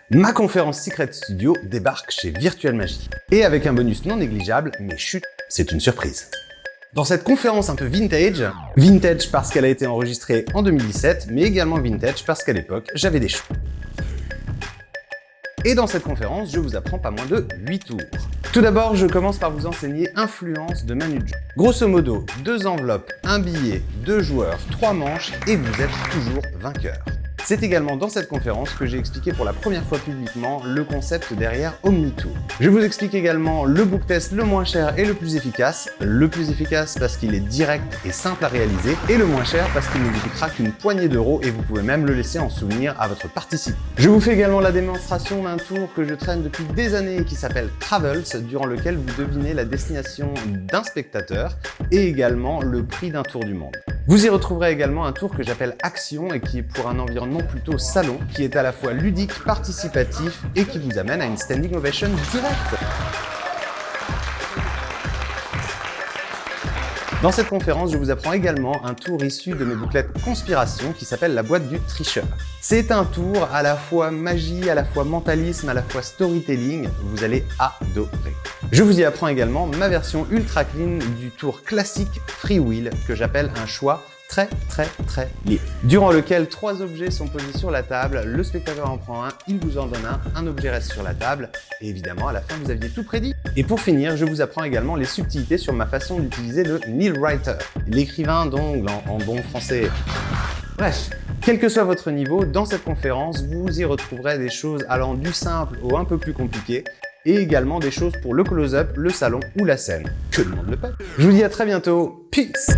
Ma conférence Secret Studio débarque chez Virtual Magie. Et avec un bonus non négligeable, mais chut, c'est une surprise. Dans cette conférence un peu vintage parce qu'elle a été enregistrée en 2017, mais également vintage parce qu'à l'époque, j'avais des cheveux. Et dans cette conférence, je vous apprends pas moins de 8 tours. Tout d'abord, je commence par vous enseigner Influence de Manu de jeu. Grosso modo, 2 enveloppes, un billet, 2 joueurs, 3 manches et vous êtes toujours vainqueur. C'est également dans cette conférence que j'ai expliqué pour la première fois publiquement le concept derrière OmniTour. Je vous explique également le book test le moins cher et le plus efficace. Le plus efficace parce qu'il est direct et simple à réaliser, et le moins cher parce qu'il ne vous coûtera qu'une poignée d'euros et vous pouvez même le laisser en souvenir à votre participant. Je vous fais également la démonstration d'un tour que je traîne depuis des années et qui s'appelle Travels, durant lequel vous devinez la destination d'un spectateur et également le prix d'un tour du monde. Vous y retrouverez également un tour que j'appelle Action et qui est pour un environnement plutôt salon, qui est à la fois ludique, participatif et qui vous amène à une standing ovation directe. Dans cette conférence, je vous apprends également un tour issu de mes bouclettes Conspiration qui s'appelle la boîte du tricheur. C'est un tour à la fois magie, à la fois mentalisme, à la fois storytelling, vous allez adorer. Je vous y apprends également ma version ultra clean du tour classique Free Will que j'appelle un choix très libre, durant lequel 3 objets sont posés sur la table, le spectateur en prend un, il vous en donne un objet reste sur la table, et évidemment à la fin vous aviez tout prédit. Et pour finir, je vous apprends également les subtilités sur ma façon d'utiliser le Neil Writer, l'écrivain d'ongles en bon français. Bref, quel que soit votre niveau, dans cette conférence, vous y retrouverez des choses allant du simple au un peu plus compliqué, et également des choses pour le close-up, le salon ou la scène. Que le monde le pète. Je vous dis à très bientôt, peace!